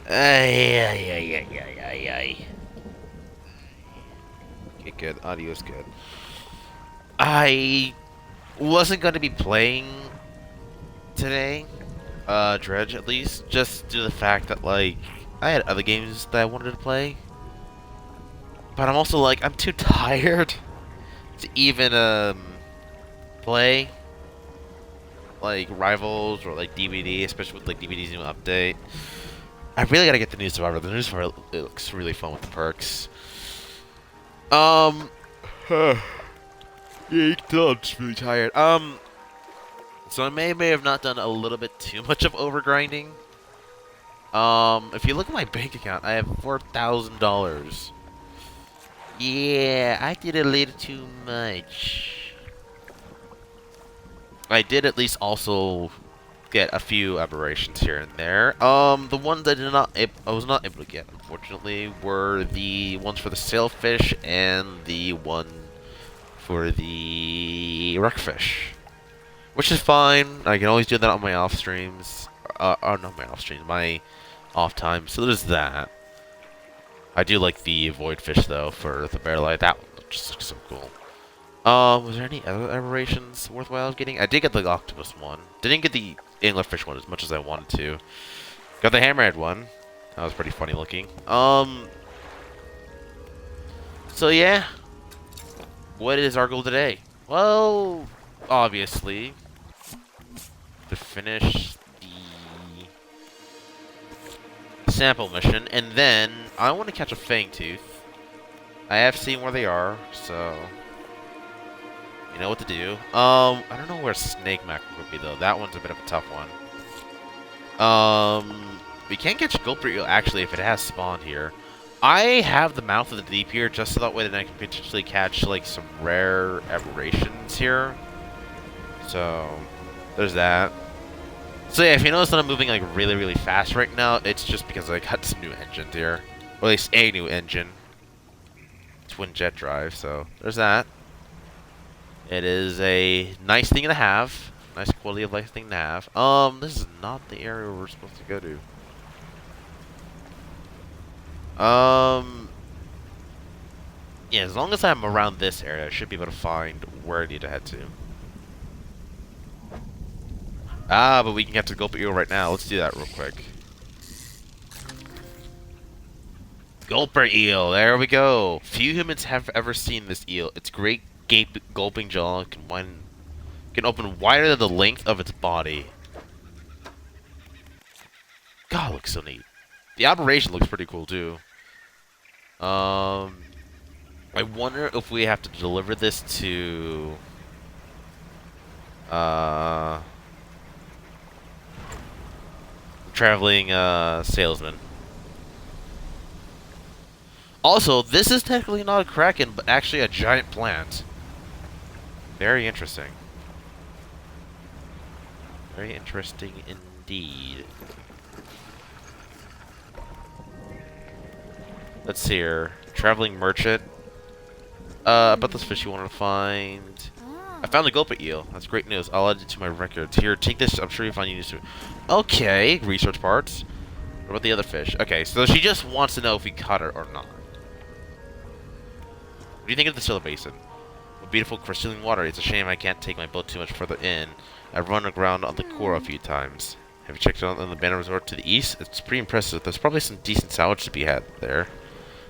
Ay, ay, ay, ay, ay, ay, ay. Okay, good. Audio's good. I wasn't going to be playing today, Dredge at least, just due to the fact that, like, I had other games that I wanted to play. But I'm also, like, I'm too tired to even, play, like, Rivals or, like, DVD, especially with, like, DVD's new update. I really gotta get the new Survivor. The new Survivor, it looks really fun with the perks. Um, yeah, I'm just really tired. So I may have not done a little bit too much of overgrinding. If you look at my bank account, I have $4,000. Yeah, I did a little too much. I did at least also get a few aberrations here and there. The ones I was not able to get, unfortunately, were the ones for the sailfish and the one for the rockfish. Which is fine. I can always do that on my off streams. Not my off streams, my off time. So there's that. I do like the void fish though for the bear light. That one just looks so cool. Was there any other aberrations worthwhile getting? I did get the octopus one. Didn't get the anglerfish one as much as I wanted to. Got the hammerhead one. That was pretty funny looking. So yeah. What is our goal today? Well, obviously, to finish the sample mission, and then I want to catch a fangtooth. I have seen where they are, so you know what to do. I don't know where snake mackerel would be though. That one's a bit of a tough one. We can catch gulper eel actually if it has spawned here. I have the mouth of the deep here just so that way that I can potentially catch like some rare aberrations here. So there's that. So yeah, if you notice that I'm moving like really fast right now, it's just because I got some new engines here. Or at least a new engine. Twin jet drive, so there's that. It is a nice thing to have. Nice quality of life thing to have. This is not the area we're supposed to go to. Yeah, as long as I'm around this area, I should be able to find where I need to head to. Ah, but we can get to Gulper Eel right now. Let's do that real quick. Gulper Eel, there we go. Few humans have ever seen this eel. Its great gulping jaw can open wider than the length of its body. God, it looks so neat. The aberration looks pretty cool too. I wonder if we have to deliver this to traveling salesman. Also, this is technically not a kraken, but actually a giant plant. Very interesting. Very interesting indeed. Let's see here. Traveling merchant. About this fish you want to find. I found the gulper eel. That's great news. I'll add it to my records. Here, take this. I'm sure you'll find you use it. Okay, research parts. What about the other fish? Okay, so she just wants to know if we caught her or not. What do you think of the Silla Basin? A beautiful crystalline water. It's a shame I can't take my boat too much further in. I've run aground on the Kora a few times. Have you checked out on the Banner Resort to the east? It's pretty impressive. There's probably some decent salvage to be had there.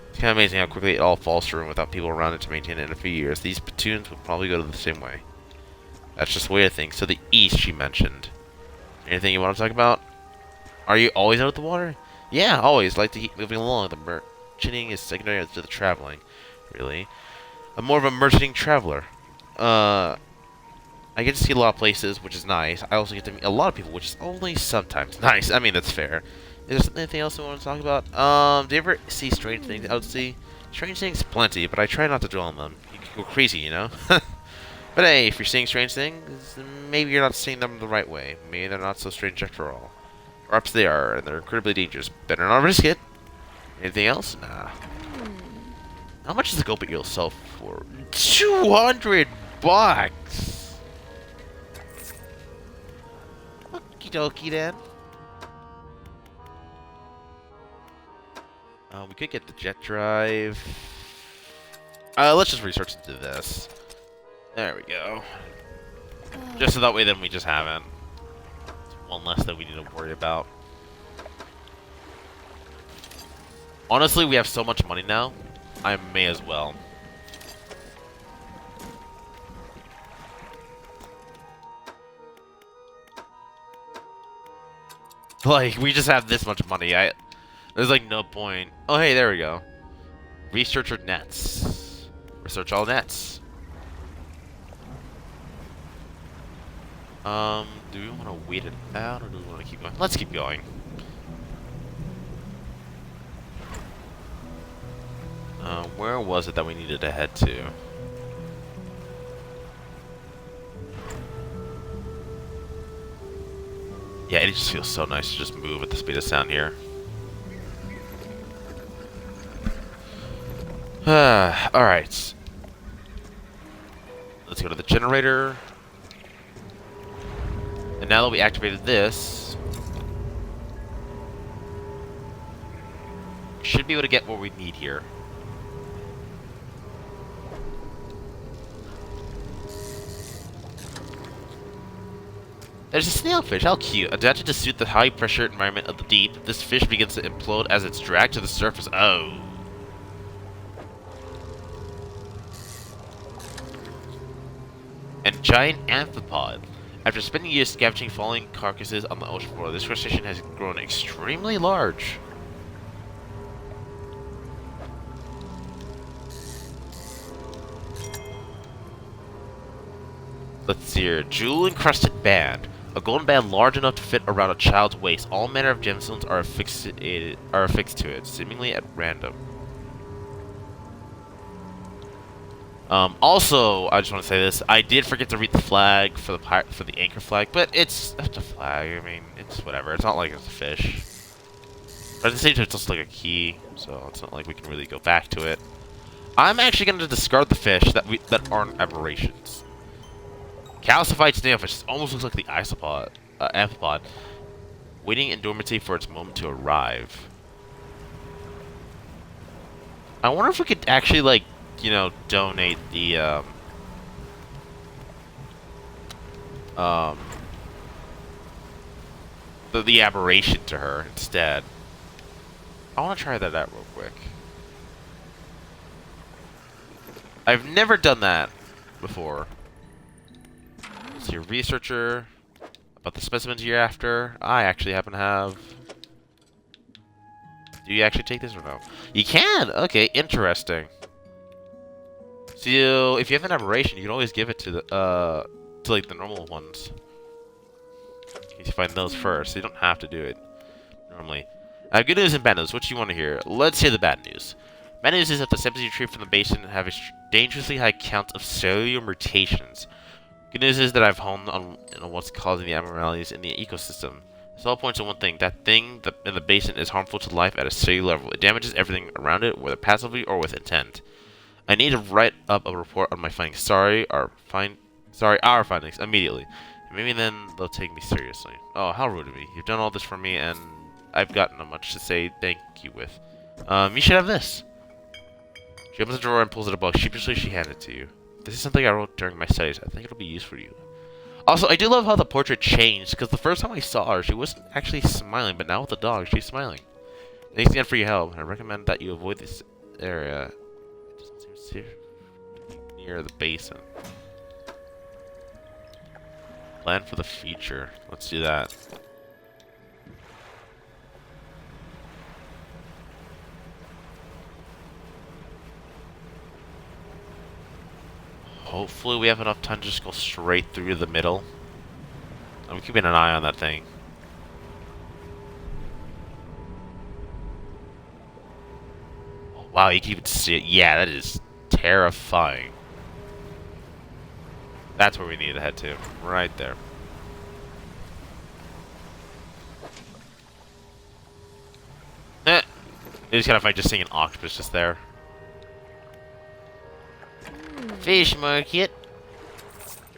It's kind of amazing how quickly it all falls through without people around it to maintain it in a few years. These platoons would probably go to the same way. That's just the way I think. So the east, she mentioned. Anything you want to talk about? Are you always out of the water? Yeah, always. Like to keep moving along. The merchanting is secondary to the traveling. Really? I'm more of a merchanting traveler. I get to see a lot of places, which is nice. I also get to meet a lot of people, which is only sometimes nice. I mean, that's fair. Is there anything else I want to talk about? Do you ever see strange things out to sea? Strange things, plenty, but I try not to dwell on them. You can go crazy, you know? But hey, if you're seeing strange things, maybe you're not seeing them the right way. Maybe they're not so strange after all. Perhaps they are, and they're incredibly dangerous. Better not risk it. Anything else? Nah. How much does the gulper eel sell for? 200 bucks! Okie dokie then. We could get the jet drive. Let's just research into this. There we go. Just so that way then we just have it. It's one less that we need to worry about. Honestly, we have so much money now, I may as well. Like, we just have this much money. There's like no point. Oh, hey, there we go. Researcher nets. Research all nets. Do we want to wait it out or do we want to keep going? Let's keep going. Where was it that we needed to head to? Yeah, it just feels so nice to just move at the speed of sound here. Alright. Let's go to the generator. And now that we activated this, we should be able to get what we need here. There's a snailfish, how cute. Adapted to suit the high pressure environment of the deep, this fish begins to implode as it's dragged to the surface. Oh. And giant amphipod. After spending years scavenging falling carcasses on the ocean floor, this crustacean has grown extremely large. Let's see here. Jewel-encrusted band. A golden band large enough to fit around a child's waist. All manner of gemstones are affixed to it, seemingly at random. Also, I just want to say this. I did forget to read the flag for the anchor flag, but it's a flag. I mean, it's whatever. It's not like it's a fish. But at the same time, it's also like a key, so it's not like we can really go back to it. I'm actually going to discard the fish that aren't aberrations. Calcified snailfish. This almost looks like the amphipod, waiting in dormancy for its moment to arrive. I wonder if we could actually, like, you know, donate the the aberration to her instead. I want to try that out real quick. I've never done that before. So your researcher about the specimens you're after. I actually happen to have. Do you actually take this or no? You can. Okay, interesting. So if you have an aberration, you can always give it to the like the normal ones. In case you find those first, so you don't have to do it normally. Good news and bad news. What do you want to hear? Let's hear the bad news. Bad news is that the samples you retrieve from the basin have a dangerously high count of cellular mutations. Good news is that I've honed on what's causing the abnormalities in the ecosystem. This all points to one thing. That thing in the basin is harmful to life at a cellular level. It damages everything around it, whether passively or with intent. I need to write up a report on my findings. Our findings immediately. Maybe then they'll take me seriously. Oh, how rude of me. You've done all this for me, and I've got not much to say thank you with. You should have this. She opens the drawer and pulls out a book. Sheepishly, she handed it to you. This is something I wrote during my studies. I think it'll be useful for you. Also, I do love how the portrait changed, because the first time I saw her, she wasn't actually smiling, but now with the dog, she's smiling. Thanks again for your help. I recommend that you avoid this area. It doesn't seem near the basin. Plan for the future. Let's do that. Hopefully we have enough time to just go straight through the middle. I'm keeping an eye on that thing. Oh, wow, you can even see it. Yeah, that is terrifying. That's where we need to head to. Right there. It is kind of funny just seeing an octopus just there. Fish market.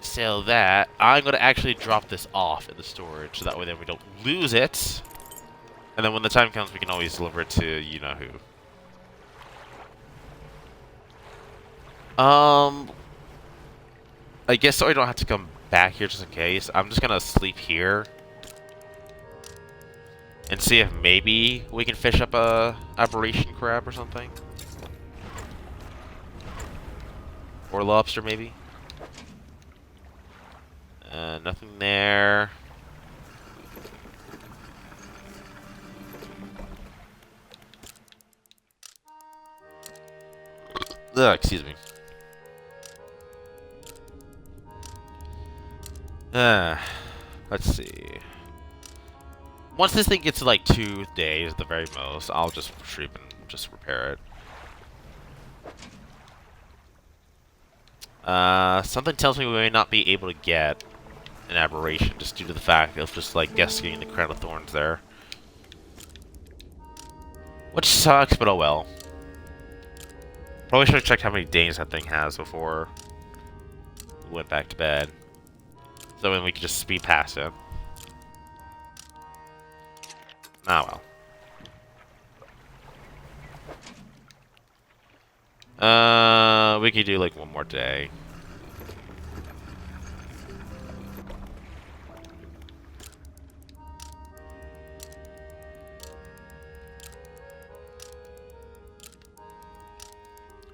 Sell that. I'm going to actually drop this off in the storage so that way then we don't lose it. And then when the time comes, we can always deliver it to you-know-who. Um, I guess so I don't have to come back here just in case. I'm just gonna sleep here. And see if maybe we can fish up a aberration crab or something. Or lobster, maybe. Nothing there. Ugh, excuse me. Let's see. Once this thing gets to like 2 days at the very most, I'll just retrieve and just repair it. Something tells me we may not be able to get an aberration just due to the fact of just like guessing the crown of thorns there. Which sucks, but oh well. Probably should have checked how many days that thing has before we went back to bed. So then we could just speed past it. Ah well. We could do like one more day.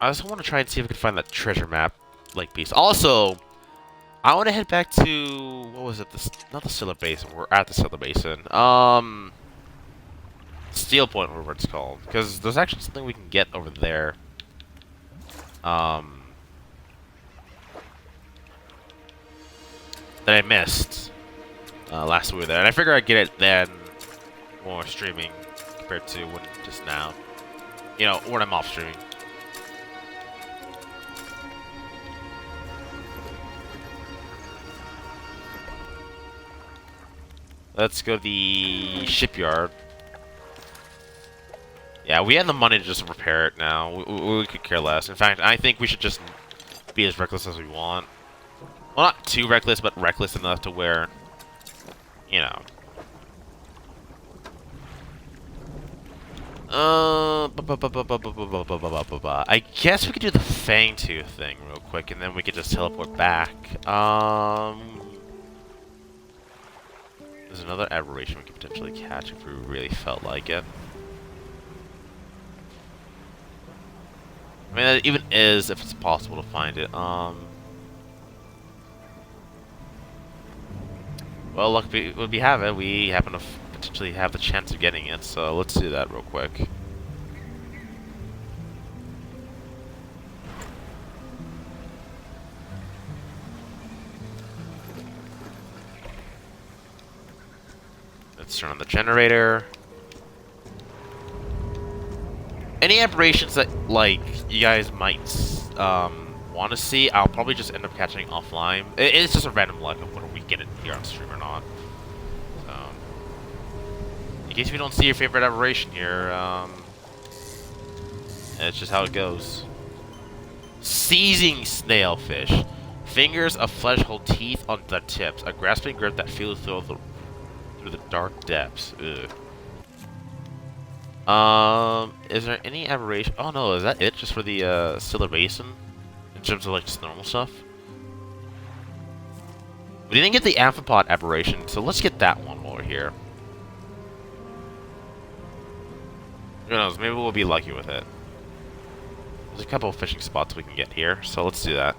I also want to try and see if we can find that treasure map, like piece. Also, I want to head back to what was it? Not the Cellar Basin. We're at the Cellar Basin. Steel Point, whatever it's called, because there's actually something we can get over there. That I missed last we were there, and I figure I'd get it then when we're streaming compared to when just now. You know, when I'm off streaming. Let's go to the shipyard. Yeah, we have the money to just repair it now. We could care less. In fact, I think we should just be as reckless as we want. Well, not too reckless, but reckless enough to where, you know. I guess we could do the Fangtooth thing real quick, and then we could just teleport back. There's another aberration we could potentially catch if we really felt like it. I mean, that even is if it's possible to find it. Well, luck would we have it. We happen to potentially have the chance of getting it, so let's do that real quick. Let's turn on the generator. Any aberrations that, like, you guys might want to see, I'll probably just end up catching offline. It's just a random luck of whether we get it here on stream or not. So, in case we don't see your favorite aberration here, it's just how it goes. Seizing snailfish. Fingers of flesh hold teeth on the tips. A grasping grip that feels through the dark depths. Ugh. Is there any aberration? Oh no, is that it? Just for the Cellar Basin? In terms of like just normal stuff? We didn't get the amphipod aberration, so let's get that one while we're here. Who knows, maybe we'll be lucky with it. There's a couple of fishing spots we can get here, so let's do that.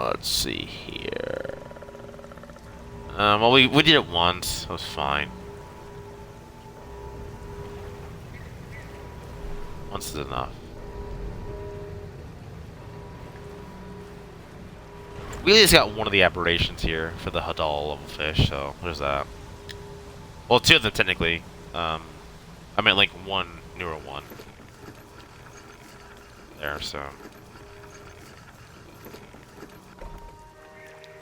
Let's see here. Well, we did it once. That was fine. Once is enough. We at least got one of the aberrations here for the Hadal level fish, so there's that. Well, two of them technically. I meant like one newer one. There, so.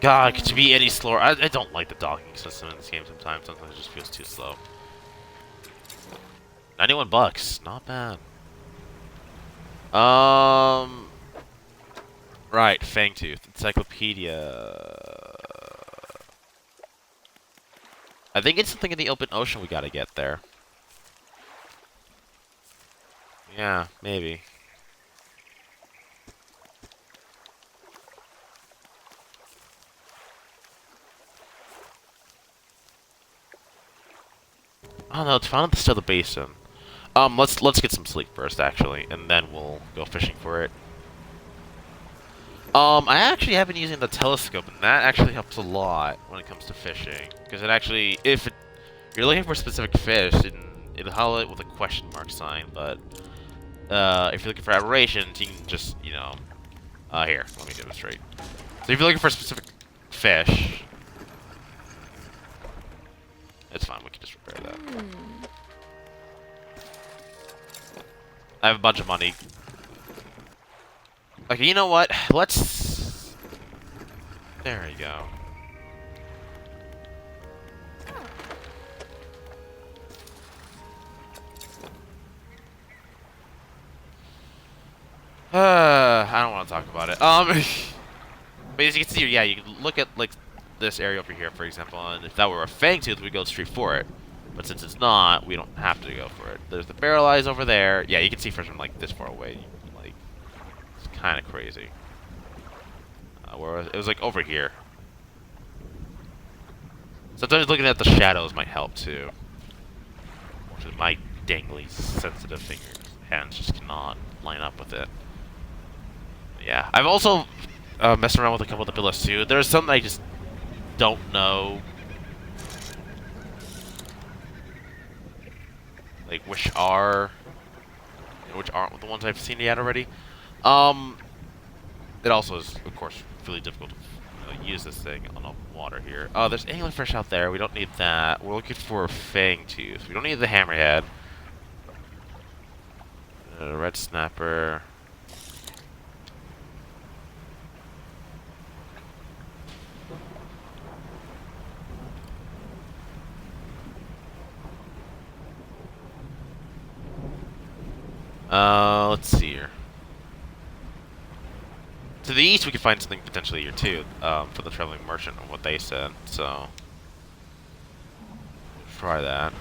God, could you be any slower? I don't like the docking system in this game sometimes. Sometimes it just feels too slow. 91 bucks, not bad. Right, Fangtooth, Encyclopedia. I think it's something in the open ocean we gotta get there. Yeah, maybe. Oh no, it's found at the still the basin. Let's get some sleep first, actually, and then we'll go fishing for it. I actually have been using the telescope, and that actually helps a lot when it comes to fishing. Because it actually, you're looking for a specific fish, it'll highlight with a question mark sign, but if you're looking for aberrations, you can just, you know, here, let me get this straight. So if you're looking for a specific fish, it's fine, we can just repair that. I have a bunch of money. Okay, you know what? Let's... There we go. I don't want to talk about it. But as you can see, yeah, you can look at, like, this area over here, for example, and if that were a Fangtooth, we'd go straight for it. But since it's not, we don't have to go for it. There's the barrel eyes over there. Yeah, you can see fish from, like, this far away. Like, it's kind of crazy. Where it was, like, over here. Sometimes looking at the shadows might help, too. Which is my dangly, sensitive hands just cannot line up with it. Yeah, I've also messed around with a couple of the pillars too. There's some I just don't know, like which aren't the ones I've seen yet already. It also is, of course, really difficult to use this thing on the water here. Oh, there's anglerfish out there. We don't need that. We're looking for a Fangtooth. We don't need the hammerhead. Red snapper. Let's see here. To the east, we could find something potentially here too, for the traveling merchant, of what they said. So, try that.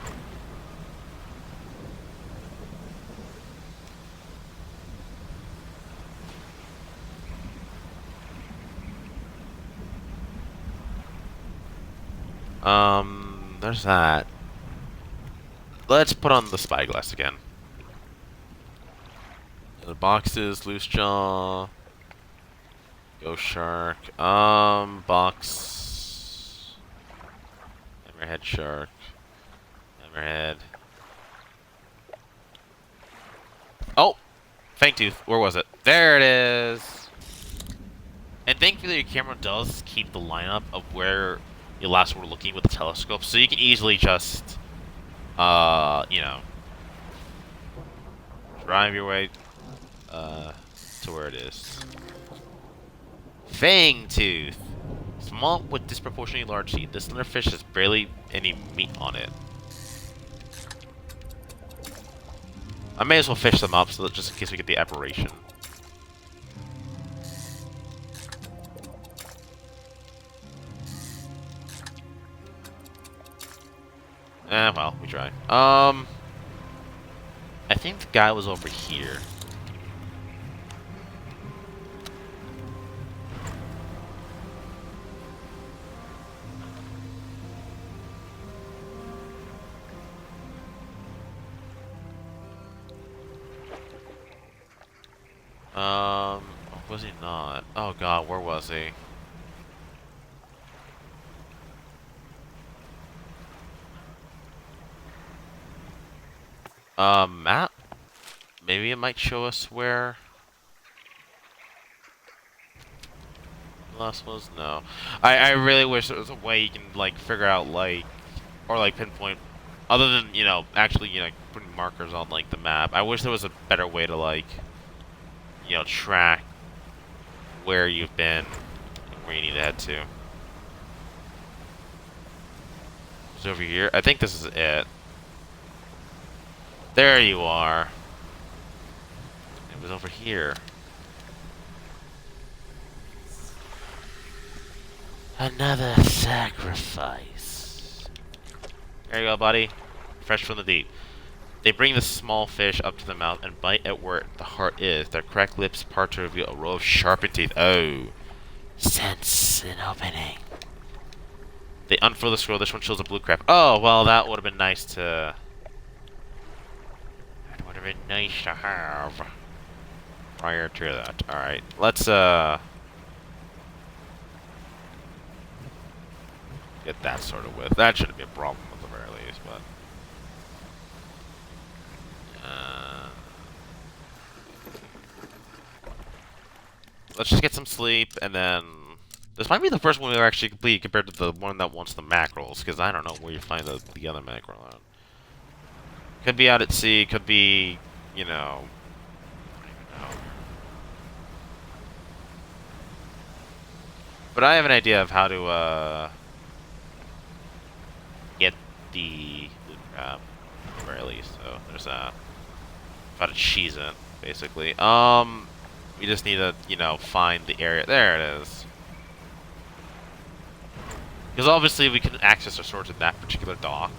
There's that. Let's put on the spyglass again. The boxes, loose jaw, ghost shark, box, hammerhead shark, hammerhead. Oh, Fangtooth, where was it? There it is. And thankfully, your camera does keep the lineup of where you last were looking with the telescope, so you can easily just, you know, drive your way to where it is. Fangtooth. Small with disproportionately large teeth. This slender fish has barely any meat on it. I may as well fish them up so that just in case we get the aberration. Well, we try. I think the guy was over here. Was he not? Oh god, where was he? Map? Maybe it might show us where the last was? No. I really wish there was a way you can, like, figure out, like, or, like, pinpoint, other than, you know, actually, you know, putting markers on, like, the map. I wish there was a better way to, like, you know, track where you've been and where you need to head to. It's over here. I think this is it. There you are. It was over here. Another sacrifice. There you go, buddy. Fresh from the deep. They bring the small fish up to the mouth and bite at where the heart is. Their cracked lips part to reveal a row of sharpened teeth. Oh. Sense an opening. They unfurl the scroll. This one shows a blue crab. Oh, well, that would have been nice to... That would have been nice to have. Prior to that. Alright. Let's, get that sort of with. That shouldn't be a problem at the very least, but... let's just get some sleep, and then... This might be the first one we've actually completed compared to the one that wants the mackerels, because I don't know where you find the other mackerel at. Could be out at sea, could be, you know... I don't even know. But I have an idea of how to, get the blue crab, at the very least, so there's that. How to cheese it, basically. We just need to, you know, find the area. There it is. Because obviously we can access our swords in that particular dock.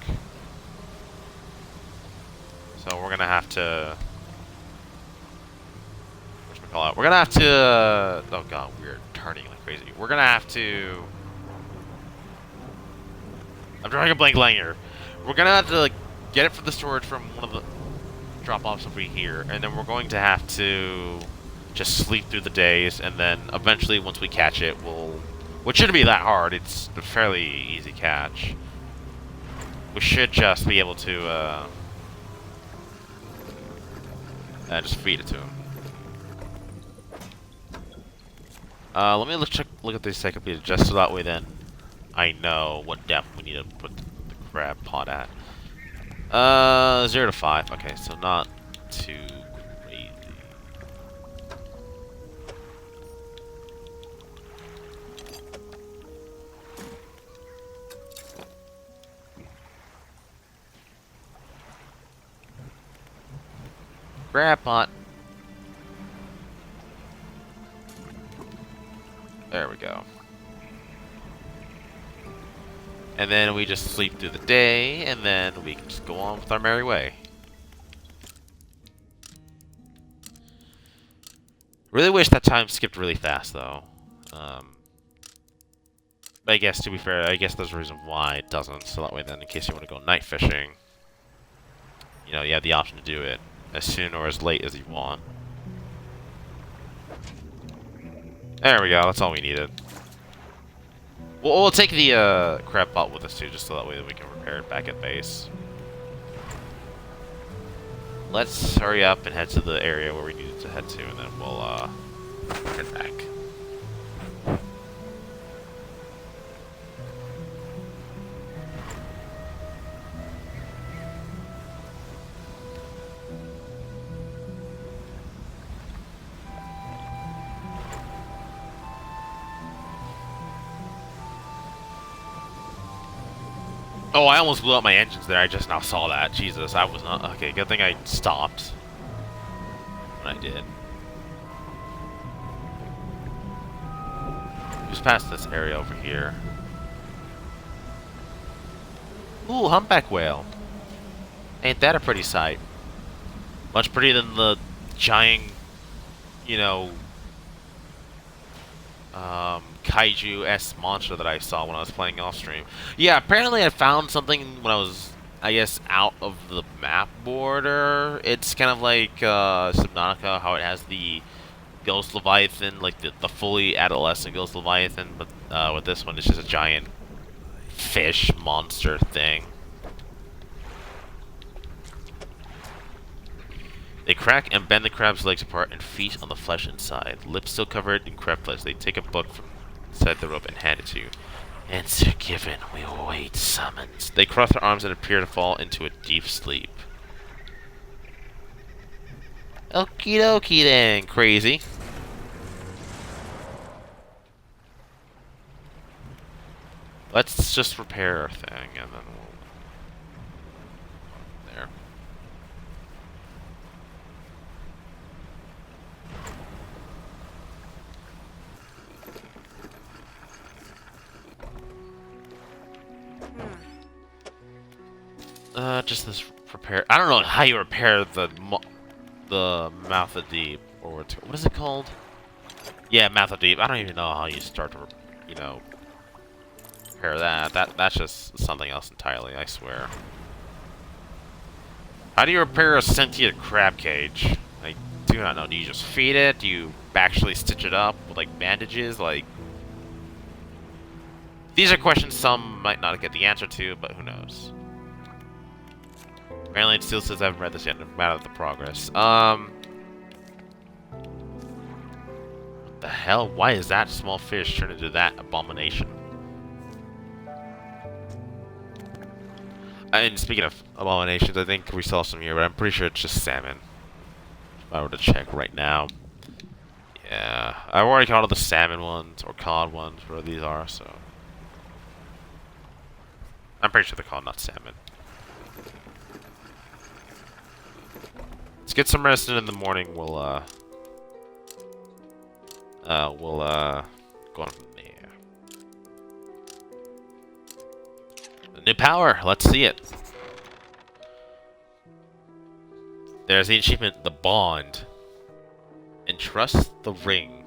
So we're gonna have to... whatchamacallit? We're gonna have to... oh god, we're turning like crazy. We're gonna have to... I'm drawing a blank line here. We're gonna have to, like, get it from the storage from one of the drop-offs over here, and then we're going to have to just sleep through the days, and then eventually, once we catch it, we'll... which shouldn't be that hard. It's a fairly easy catch. We should just be able to, just feed it to him. Let me look at the encyclopedia just so that way then I know what depth we need to put the crab pot at. 0 to 5. Okay, so not too crazy. Crab pot. There we go. And then we just sleep through the day, and then we can just go on with our merry way. Really wish that time skipped really fast, though. But I guess, to be fair, I guess there's a reason why it doesn't. So that way, then, in case you want to go night fishing, you know, you have the option to do it as soon or as late as you want. There we go. That's all we needed. We'll take the crab pot with us too, just so that way that we can repair it back at base. Let's hurry up and head to the area where we needed to head to, and then we'll head back. Oh, I almost blew up my engines there. I just now saw that. Jesus, I was not... okay, good thing I stopped when I did. Just past this area over here. Ooh, humpback whale. Ain't that a pretty sight? Much prettier than the giant, you know, kaiju-esque monster that I saw when I was playing off-stream. Yeah, apparently I found something when I was, I guess, out of the map border. It's kind of like Subnautica, how it has the Ghost Leviathan, like the fully adolescent Ghost Leviathan, but with this one it's just a giant fish monster thing. They crack and bend the crab's legs apart and feast on the flesh inside. Lips still covered in crab flesh. They take a book from inside the rope and hand it to you. Answer given. We await summons. They cross their arms and appear to fall into a deep sleep. Okie dokie then, crazy. Let's just repair our thing, and then we'll... There. Just this repair. I don't know how you repair the mouth of deep, or what is it called? Yeah, mouth of deep. I don't even know how you start to, you know, repair that. That's just something else entirely. I swear. How do you repair a sentient crab cage? I do not know. Do you just feed it? Do you actually stitch it up with like bandages? Like, these are questions some might not get the answer to, but who knows? Apparently it still says I haven't read this yet, no matter the progress. What the hell? Why is that small fish turned into that abomination? And speaking of abominations, I think we saw some here, but I'm pretty sure it's just salmon. If I were to check right now. Yeah, I've already caught all the salmon ones, or cod ones, whatever these are, so... I'm pretty sure they're called not salmon. Let's get some rest, and in the morning we'll go on from there. A new power, let's see it. There's the achievement, the bond. Entrust the ring.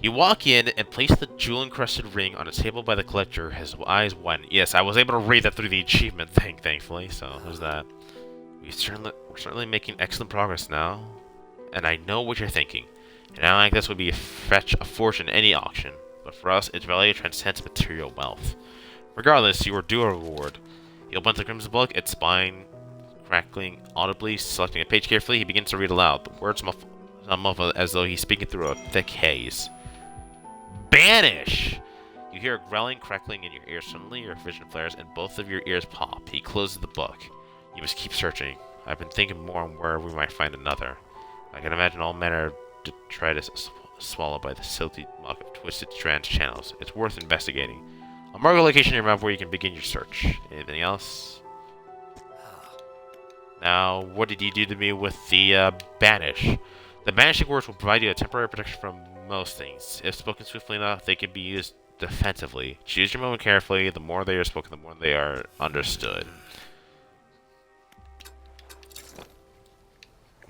You walk in and place the jewel-encrusted ring on a table by the collector, his eyes widen. Yes, I was able to read that through the achievement thing, thankfully, so there's that. We're certainly making excellent progress now, and I know what you're thinking. An item like this would be fetch a fortune in any auction, but for us, its value transcends material wealth. Regardless, you are due a reward. He opens the crimson book, its spine crackling audibly. Selecting a page carefully, he begins to read aloud. The words muffled as though he's speaking through a thick haze. Banish! You hear a growling, crackling in your ears. Suddenly, your vision flares, and both of your ears pop. He closes the book. You must keep searching. I've been thinking more on where we might find another. I can imagine all manner to try to swallow by the silty muck of twisted strand channels. It's worth investigating. I'll mark a location in your map where you can begin your search. Anything else? Now, what did you do to me with the banish? The banishing words will provide you a temporary protection from most things. If spoken swiftly enough, they can be used defensively. Choose your moment carefully. The more they are spoken, the more they are understood.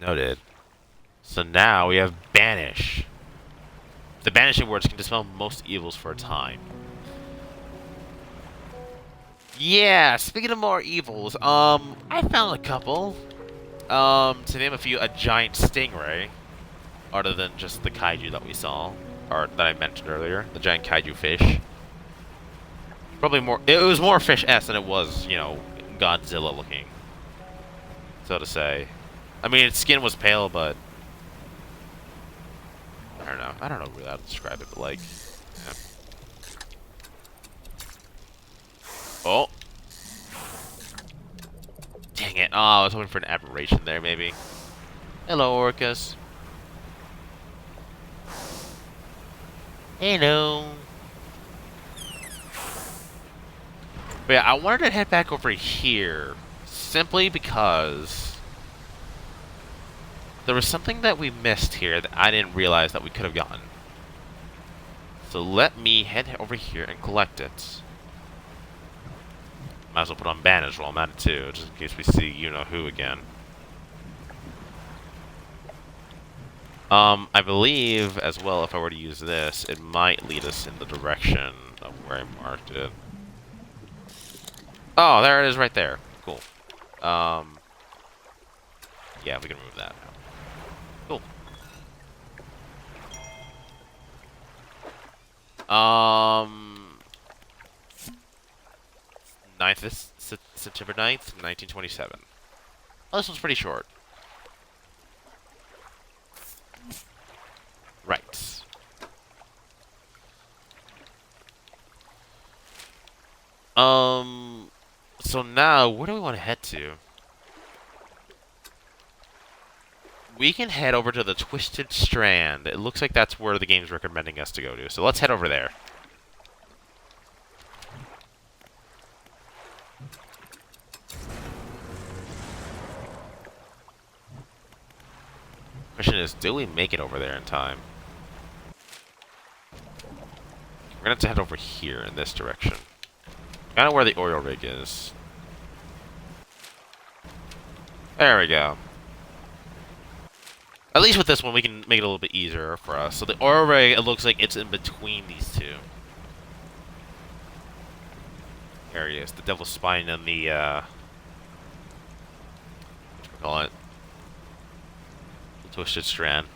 Noted. So now we have banish. The banishing words can dispel most evils for a time. Yeah, speaking of more evils, I found a couple. To name a few, a giant stingray, other than just the kaiju that we saw, or that I mentioned earlier, the giant kaiju fish. Probably more, it was more fish-esque than it was, you know, Godzilla looking, so to say. I mean, its skin was pale, but I don't know really how to describe it, but like, yeah. Oh. Dang it. Oh, I was hoping for an aberration there, maybe. Hello, orcas. Hello. But yeah, I wanted to head back over here, simply because there was something that we missed here that I didn't realize that we could have gotten. So let me head over here and collect it. Might as well put on bandage while I'm at it too, just in case we see you-know-who again. I believe, as well, if I were to use this, it might lead us in the direction of where I marked it. Oh, there it is right there. Cool. Yeah, we can remove that now. Cool. 9th, September 9th, 1927. Oh, this one's pretty short. Right. So now, where do we want to head to? We can head over to the Twisted Strand. It looks like that's where the game's recommending us to go to. So let's head over there. Question is, do we make it over there in time? We're gonna have to head over here in this direction. Kind of where the oil rig is. There we go. At least with this one, we can make it a little bit easier for us. So the oil rig, it looks like it's in between these two. There he is, the devil's spine and the, call it? The twisted strand.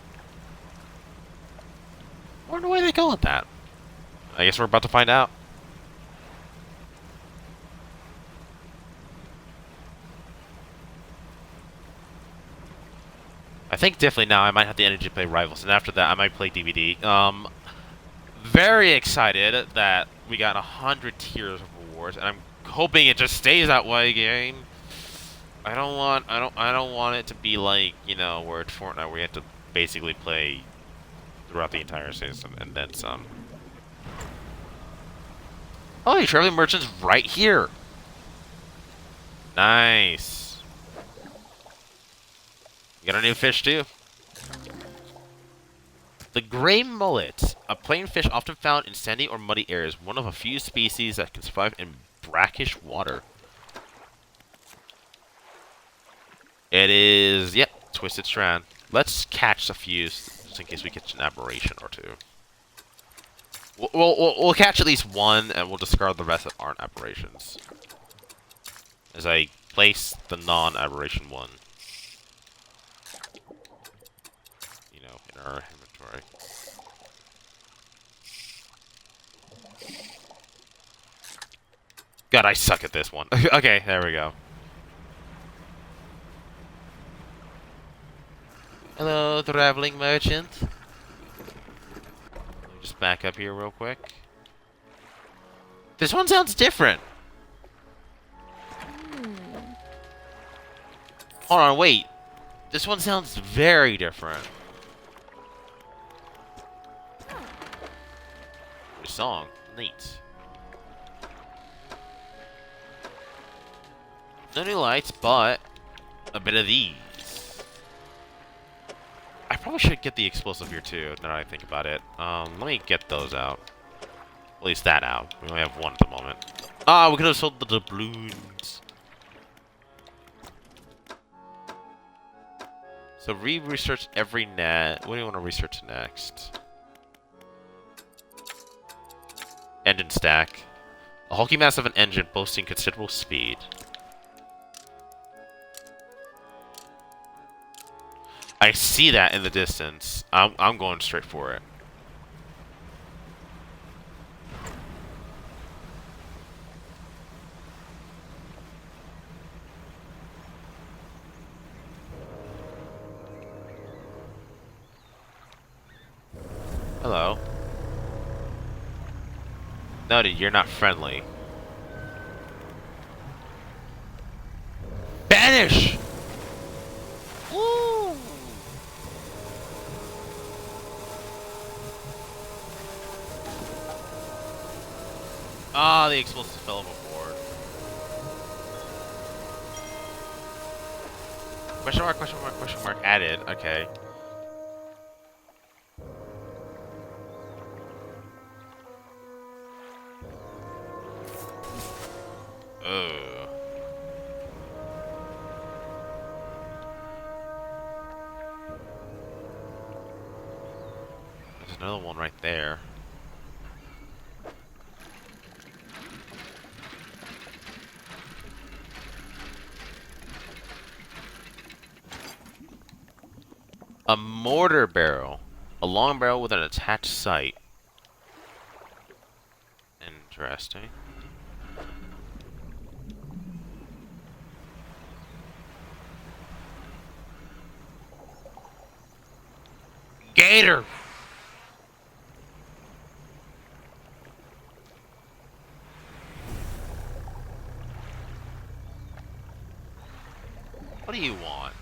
I wonder where they go with that. I guess we're about to find out. I think definitely now I might have the energy to play Rivals, and after that I might play DVD. Very excited that we got 100 tiers of rewards, and I'm hoping it just stays that way, game. I don't want it to be like, you know, where it's Fortnite where you have to basically play throughout the entire season and then some. Oh, the traveling merchant's right here. Nice. You got a new fish too. The gray mullet, a plain fish often found in sandy or muddy areas, one of a few species that can survive in brackish water. It is, yep, twisted strand. Let's catch a few, just in case we catch an aberration or two. We'll catch at least one, and we'll discard the rest that aren't aberrations. As I place the non-aberration one, you know, in our inventory. God, I suck at this one. Okay, there we go. Hello, traveling merchant. Let me just back up here real quick. This one sounds different. Hold on, wait. This one sounds very different. New song. Neat. No new lights, but a bit of these. I probably should get the explosive here too, now that I think about it. Let me get those out. At least that out. We only have one at the moment. Ah, we could have sold the doubloons. So research every net. What do you want to research next? Engine stack. A hulking mass of an engine boasting considerable speed. I see that in the distance. I'm going straight for it. Hello. No, dude, you're not friendly. Vanish! Woo! Ah, the explosive fell overboard. Question mark, question mark, question mark, added. Okay. Ugh. There's another one right there. A mortar barrel. A long barrel with an attached sight. Interesting. Gator! What do you want?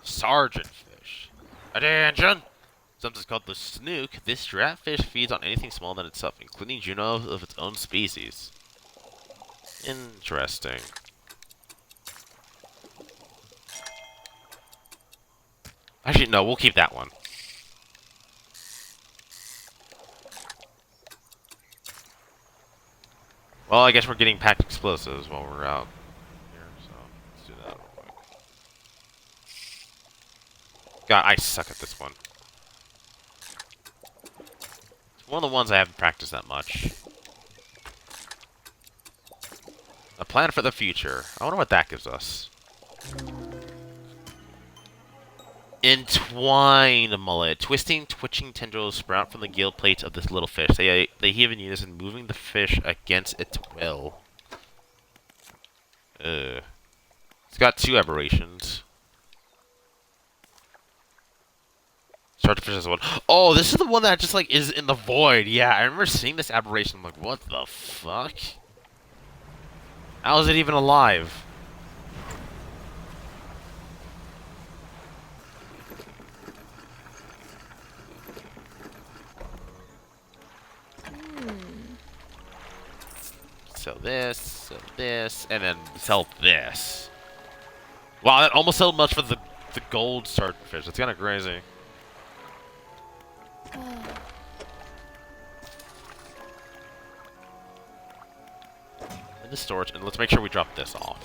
Sergeant fish. Attention! Something's called the snook. This rat fish feeds on anything smaller than itself, including juveniles of its own species. Interesting. Actually, no, we'll keep that one. Well, I guess we're getting packed explosives while we're out here, so let's do that real quick. God, I suck at this one. It's one of the ones I haven't practiced that much. A plan for the future. I wonder what that gives us. Entwine mullet. Twisting, twitching tendrils sprout from the gill plates of this little fish. They heave in unison, moving the fish against its will. It's got 2 aberrations. Starfish has one. Oh, this is the one that just like is in the void. Yeah, I remember seeing this aberration. I'm like, what the fuck? How is it even alive? Sell this, and then sell this. Wow, that almost sold much for the gold starfish. That's kind of crazy. In the storage, and let's make sure we drop this off.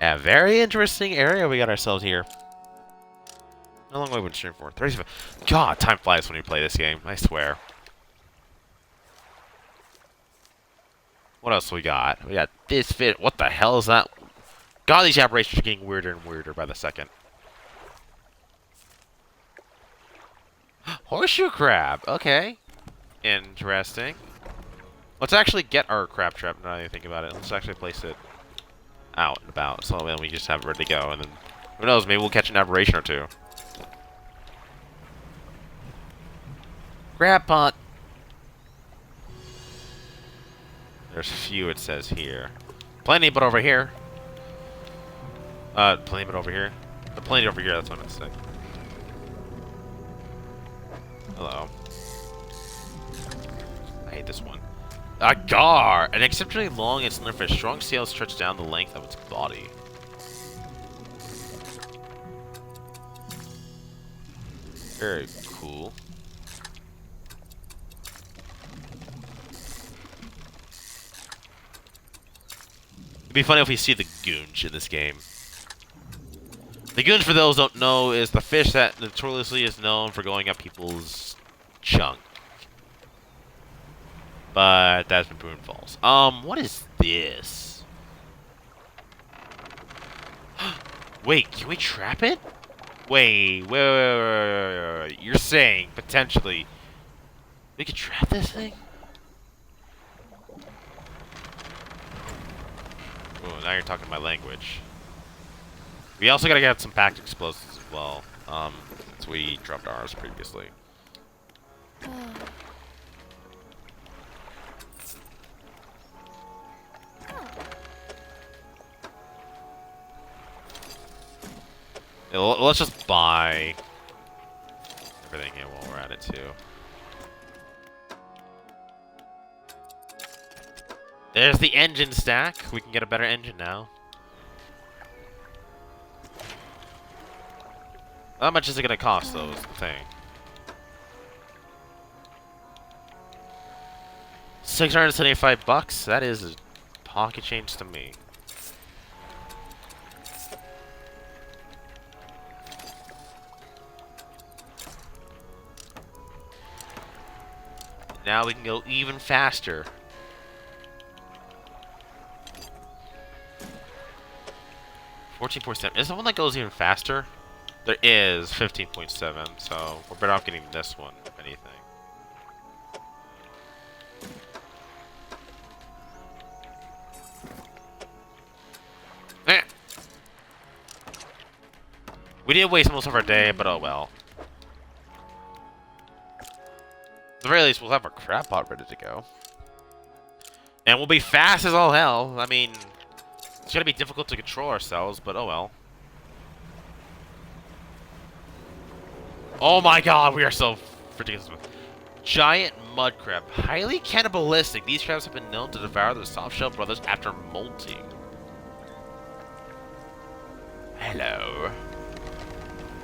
Yeah, very interesting area we got ourselves here. How long have we been streaming for? 37. God, time flies when you play this game. I swear. What else we got? We got this fit. What the hell is that? God, these aberrations are getting weirder and weirder by the second. Horseshoe crab. Okay. Interesting. Let's actually get our crab trap now that I think about it. Let's actually place it out and about. So then we just have it ready to go. And then, who knows, maybe we'll catch an aberration or 2. Crab pot. There's few, it says here. Plenty, but over here. Plenty, but over here. Plenty over here, that's what it's saying. Hello. I hate this one. A gar! An exceptionally long and slender fish. Strong scales stretch down the length of its body. Very cool. It'd be funny if we see the goonch in this game. The goonch, for those who don't know, is the fish that notoriously is known for going up people's chunk. But that's been proven false. What is this? Wait, can we trap it? Wait. You're saying, potentially, we could trap this thing? Oh, now you're talking my language. We also gotta get some packed explosives as well. Since we dropped ours previously. Yeah, let's just buy everything here while we're at it too. There's the engine stack. We can get a better engine now. How much is it gonna cost though, is the thing. 675 bucks? That is pocket change to me. Now we can go even faster. .7. Is the one that goes even faster? There is 15.7, so we're better off getting this one, if anything. Eh. We did waste most of our day, but oh well. At the very least, we'll have our crab pot ready to go. And we'll be fast as all hell. I mean, it's gonna be difficult to control ourselves, but oh well. Oh my god, we are so ridiculous. Giant mud crab. Highly cannibalistic. These crabs have been known to devour their soft-shell brothers after molting. Hello.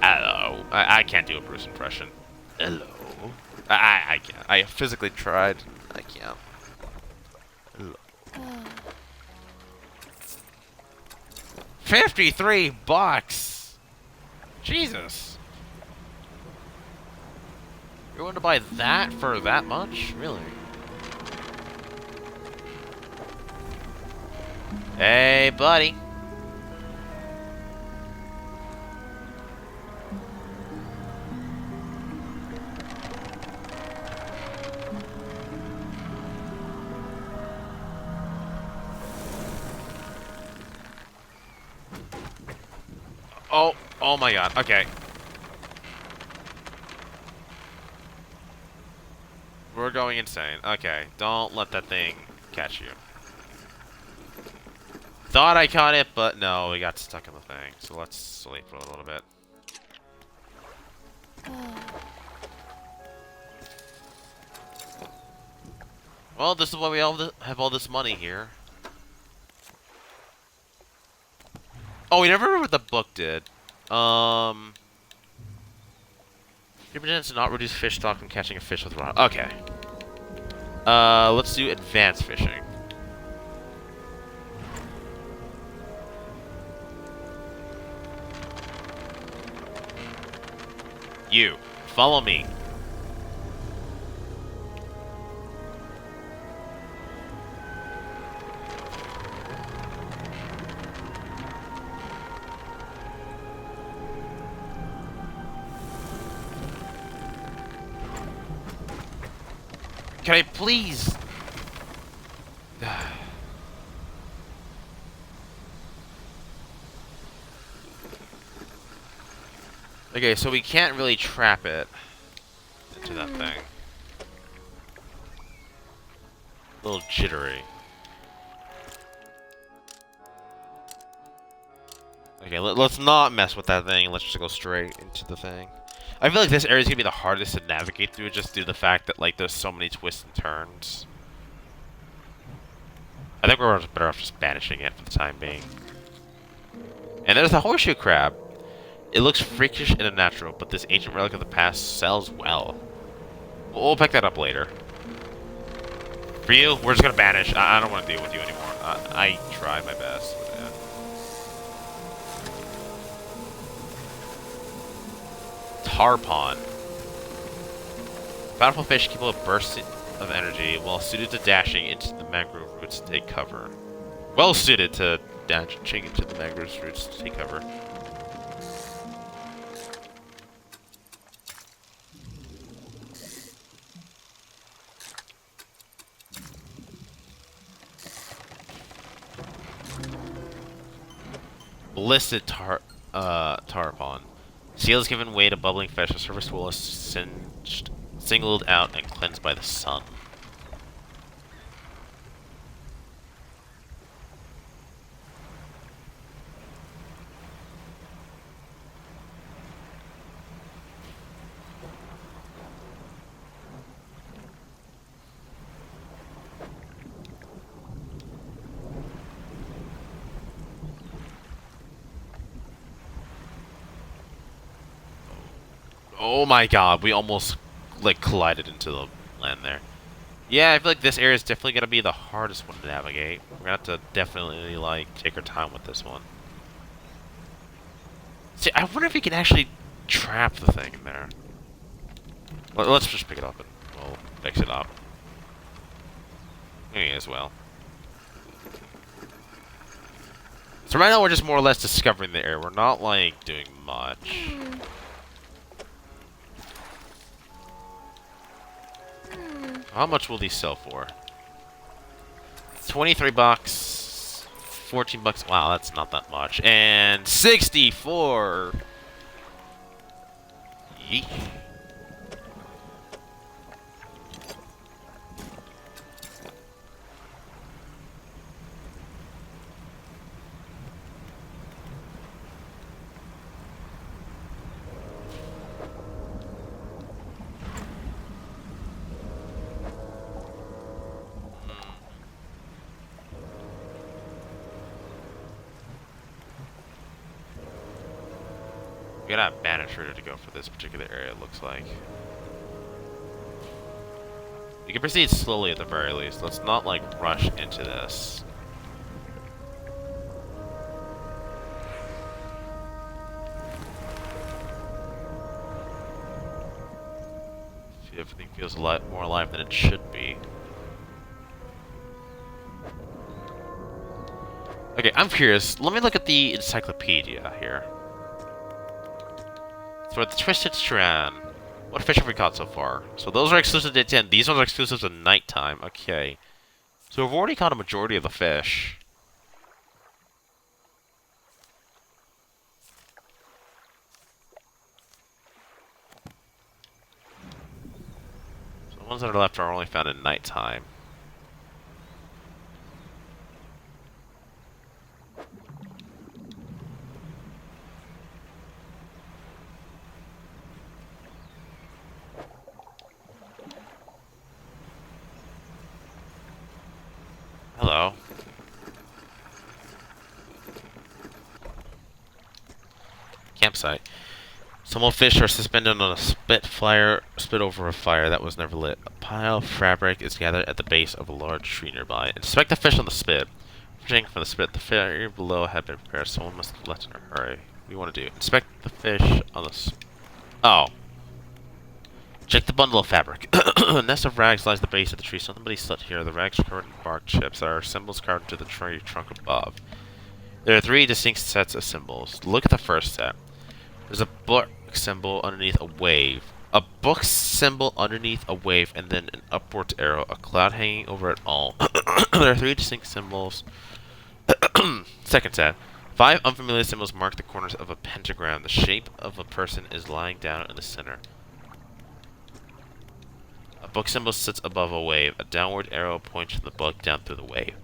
Hello. I can't do a Bruce impression. Hello. I can't. I physically tried. I can't. Hello. 53 bucks. Jesus. You're going to buy that for that much? Really? Hey, buddy. Oh my god, okay. We're going insane. Okay, don't let that thing catch you. Thought I caught it, but no, we got stuck in the thing. So let's sleep for a little bit. Well, this is why we all have all this money here. Oh, we never remember what the book did. Your potential to not reduce fish stock from catching a fish with rod. Okay. Let's do advanced fishing. You, follow me. Can I please? Okay, so we can't really trap it into that thing. A little jittery. Okay, let's not mess with that thing. Let's just go straight into the thing. I feel like this area is gonna be the hardest to navigate through, just due to the fact that like there's so many twists and turns. I think we're better off just banishing it for the time being. And there's the horseshoe crab. It looks freakish and unnatural, but this ancient relic of the past sells well. We'll pick that up later. For you, we're just gonna banish. I don't want to deal with you anymore. I try my best. Tarpon. Powerful fish keep a burst of energy while suited to dashing into the mangrove roots to take cover. Well suited to dashing into the mangrove roots to take cover. Listed tarpon. Seal is given way to bubbling fish. The surface wool is singled out and cleansed by the sun. Oh my god, we almost, like, collided into the land there. Yeah, I feel like this area is definitely going to be the hardest one to navigate. We're going to have to definitely, like, take our time with this one. See, I wonder if we can actually trap the thing in there. Let's just pick it up and we'll fix it up. Maybe as well. So right now we're just more or less discovering the area. We're not, like, doing much. How much will these sell for? 23 bucks. 14 bucks. Wow, that's not that much. And 64. Yeesh. We gotta have bandage ready to go for this particular area, it looks like. We can proceed slowly at the very least. Let's not, like, rush into this. Everything feels a lot more alive than it should be. Okay, I'm curious. Let me look at the encyclopedia here. So the Twisted Strand. What fish have we caught so far? So those are exclusive to day 10. These ones are exclusive to nighttime. Okay. So we've already caught a majority of the fish. So the ones that are left are only found at nighttime. Hello. Campsite. Some old fish are suspended on a spit over a fire that was never lit. A pile of fabric is gathered at the base of a large tree nearby. Inspect the fish on the spit. Judging from the spit, the fire below had been prepared. Someone must have left in a hurry. What do you want to do? Inspect the fish on the Oh. Check the bundle of fabric. A nest of rags lies at the base of the tree. Somebody slept here. The rags are covered in bark chips. There are symbols carved into the tree trunk above. There are 3 distinct sets of symbols. Look at the first set. There's a book symbol underneath a wave. A book symbol underneath a wave, and then an upwards arrow, a cloud hanging over it all. There are 3 distinct symbols. Second set. 5 unfamiliar symbols mark the corners of a pentagram. The shape of a person is lying down in the center. A book symbol sits above a wave. A downward arrow points from the book down through the wave.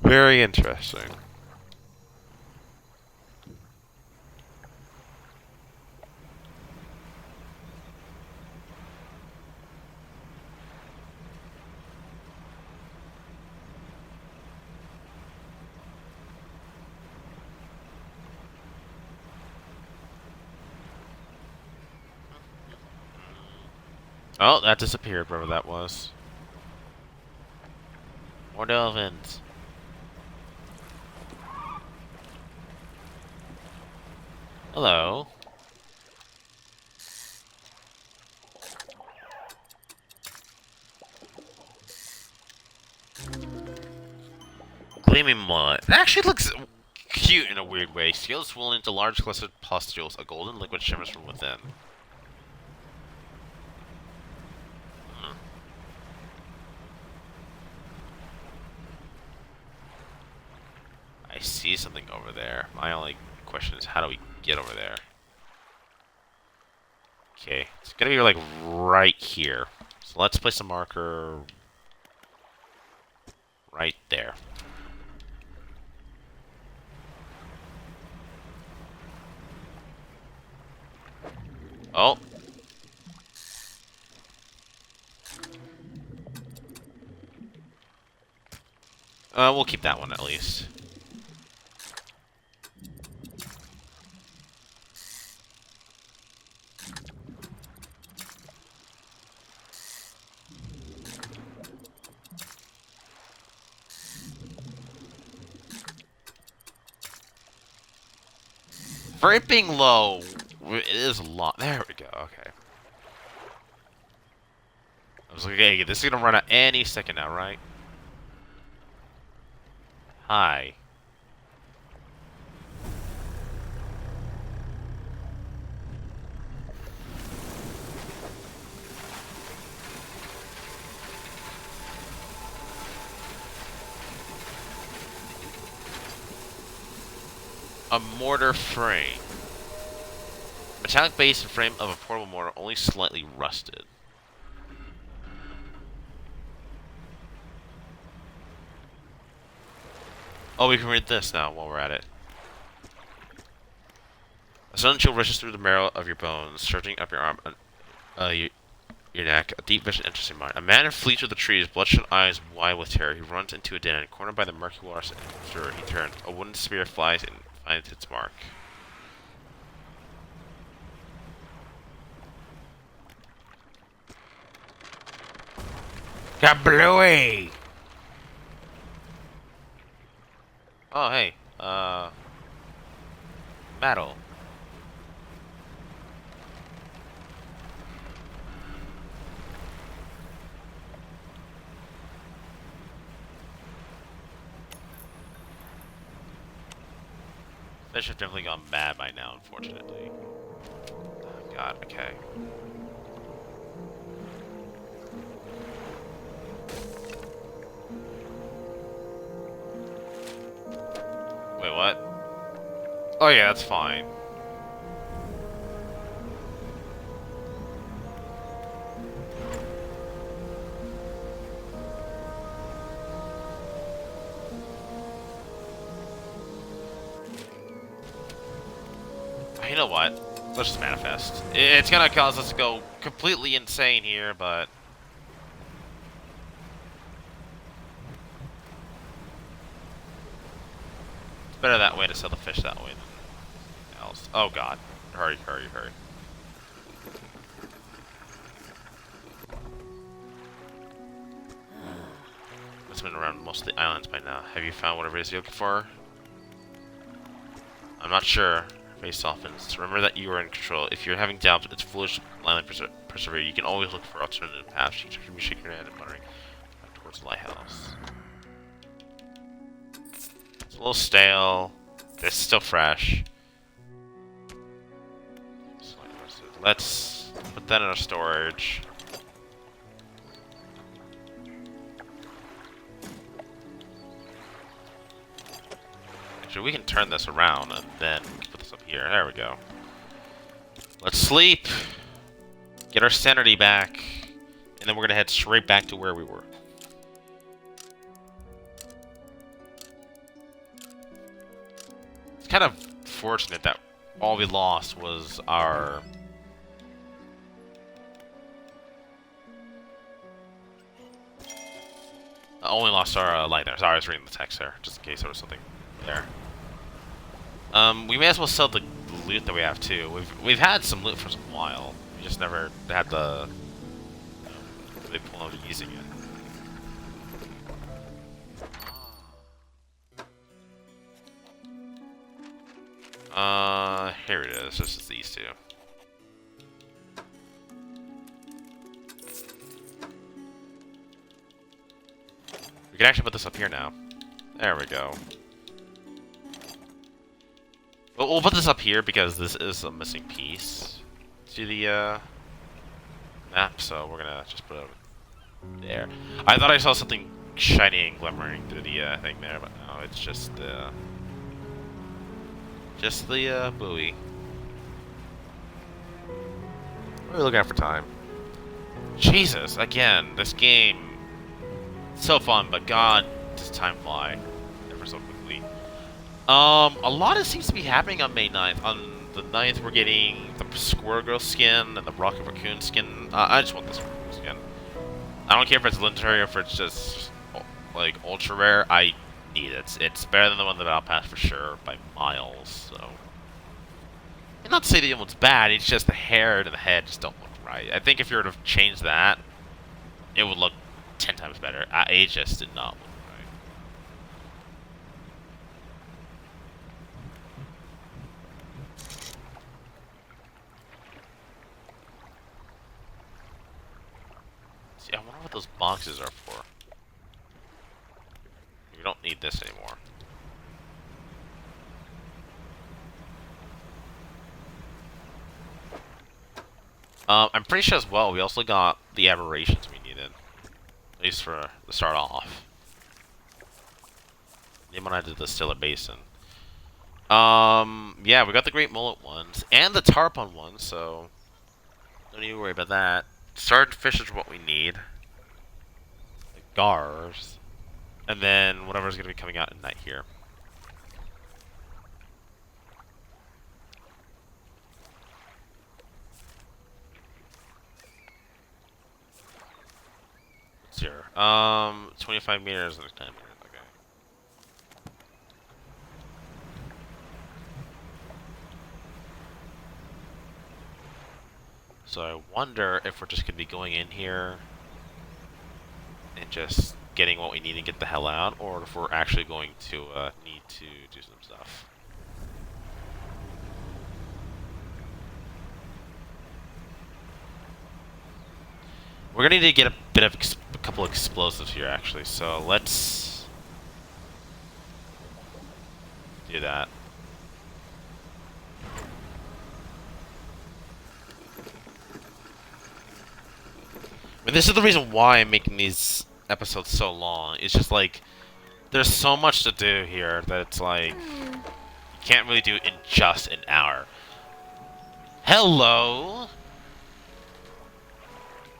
Very interesting. Oh, that disappeared, wherever that was. More dolphins. Hello. Gleaming mullet. It actually looks cute in a weird way. Scales swollen into large clustered pustules. A golden liquid shimmers from within. I see something over there. My only question is, how do we get over there? Okay, it's gonna be like right here. So let's place a marker right there. Oh. We'll keep that one at least. For it being low, it is a lot. There we go, okay. I was like, okay, this is gonna run out any second now, right? Hi. A mortar frame. Metallic base and frame of a portable mortar, only slightly rusted. Oh, we can read this now while we're at it. A sudden chill rushes through the marrow of your bones, surging up your arm, your neck. A deep vision enters your mind. A man flees through the trees, bloodshot eyes wide with terror. He runs into a den, and cornered by the murky water. He turns. A wooden spear flies and finds its mark. Kablooey! Oh, hey. Metal. Fish have definitely gone mad by now, unfortunately. Oh, God, okay. Wait, what? Oh yeah, that's fine. You know what? Let's just manifest. It's gonna cause us to go completely insane here, but... it's better that way to sell the fish that way than else. Oh god. Hurry, hurry, hurry. It's been around most of the islands by now. Have you found whatever it is you're looking for? I'm not sure. Face softens. Remember that you are in control. If you're having doubts, it's foolish blindly persevere. You can always look for alternative paths. You shake your head and muttering back towards the lighthouse. It's a little stale. This is still fresh. Let's put that in our storage. Actually, we can turn this around and then put this up here. There we go. Let's sleep. Get our sanity back. And then we're going to head straight back to where we were. It's kind of fortunate that all we lost was our... only lost our light there. Sorry, I was reading the text there, just in case there was something there. We may as well sell the loot that we have too. We've had some loot for some while. We just never had the really pull out using it. Here it is. This is these two. We can actually put this up here now. There we go. We'll put this up here because this is a missing piece to the map, so we're gonna just put it over there. I thought I saw something shiny and glimmering through the thing there, but no, it's just the buoy. What are we looking at for time? Jesus, again, this game, so fun, but God, does time fly ever so quickly. A lot of seems to be happening on May 9th. On the 9th, we're getting the Squirrel Girl skin and the Rocket Raccoon skin. I just want this skin. I don't care if it's legendary or if it's just, like, ultra rare. I need it. It's better than the one that I'll pass for sure, by miles, so. And not to say the other one's bad, it's just the hair and the head just don't look right. I think if you were to change that, it would look 10 times better. It just did not look right. See, I wonder what those boxes are for. We don't need this anymore. I'm pretty sure as well, we also got the aberrations we needed. At least for the start off. Name when I did the Stiller Basin. Yeah, we got the Great Mullet ones, and the Tarpon ones, so don't need to worry about that. Started fish is what we need. The Gars. And then whatever's going to be coming out at night here. What's here? 25 meters and 10 meters. Okay. So I wonder if we're just going to be going in here and just getting what we need and get the hell out, or if we're actually going to need to do some stuff. We're going to need to get a bit of a couple of explosives here, actually. So let's do that. I mean, this is the reason why I'm making these episodes so long. It's just like there's so much to do here that it's like you can't really do it in just an hour. Hello!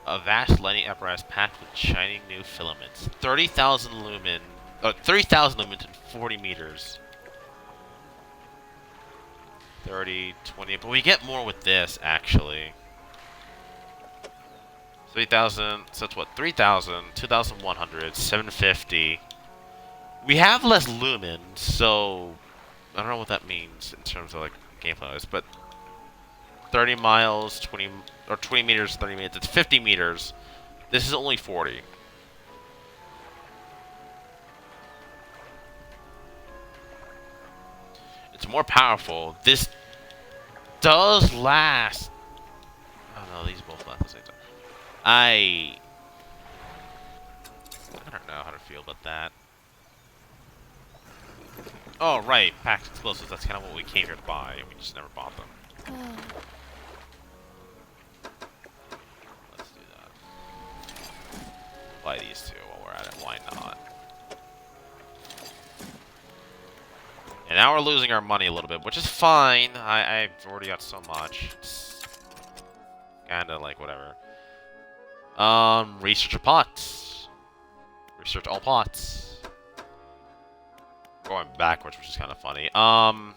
A vast lighting apparatus packed with shining new filaments. 30,000 lumen... 30,000 lumens in 40 meters. 30, 20... But we get more with this, actually. 3,000... So that's what? 3,000, 2,100, 750. We have less lumens, so... I don't know what that means in terms of, like, gameplay-wise, but... 30 miles, 20 meters, 30 meters. It's 50 meters. This is only 40. It's more powerful. This does last. Oh no, these both last at the same time. I don't know how to feel about that. Oh right, packed explosives. That's kind of what we came here to buy, and we just never bought them. Let's do that. Buy these two while we're at it. Why not? And now we're losing our money a little bit, which is fine. I've already got so much. It's kinda like whatever. Research your pots. Research all pots. Going backwards, which is kind of funny. 1,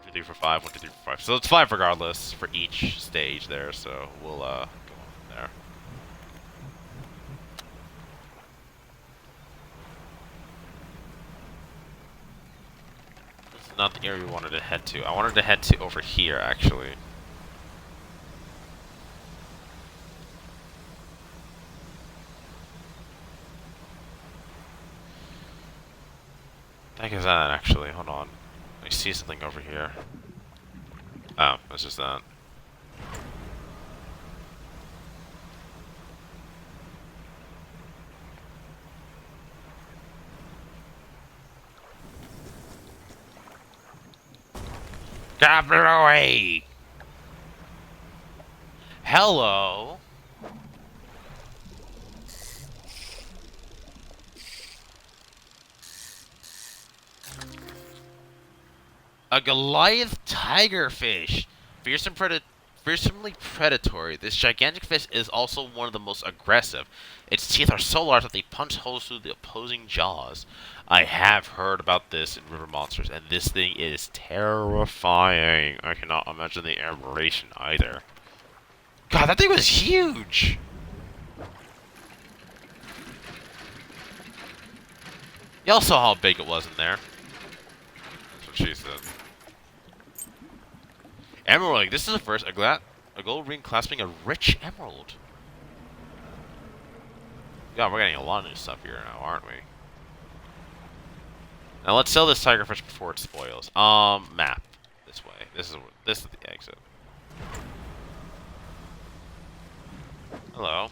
2, 3, 4, 5. 1, 2, 3, 4, 5. So it's 5 regardless for each stage there. So we'll go on from there. This is not the area we wanted to head to. I wanted to head to over here, actually. The heck is that, actually? Hold on. I see something over here. Oh, that's just that. Get away! Hello! A Goliath tigerfish! Fearsomely predatory, this gigantic fish is also one of the most aggressive. Its teeth are so large that they punch holes through the opposing jaws. I have heard about this in River Monsters, and this thing is terrifying. I cannot imagine the aberration either. God, that thing was huge! Y'all saw how big it was in there. That's what she said. Emerald, this is the first, a gold ring clasping a rich emerald. God, we're getting a lot of new stuff here now, aren't we? Now let's sell this tigerfish before it spoils. Map. This way. This is the exit. Hello.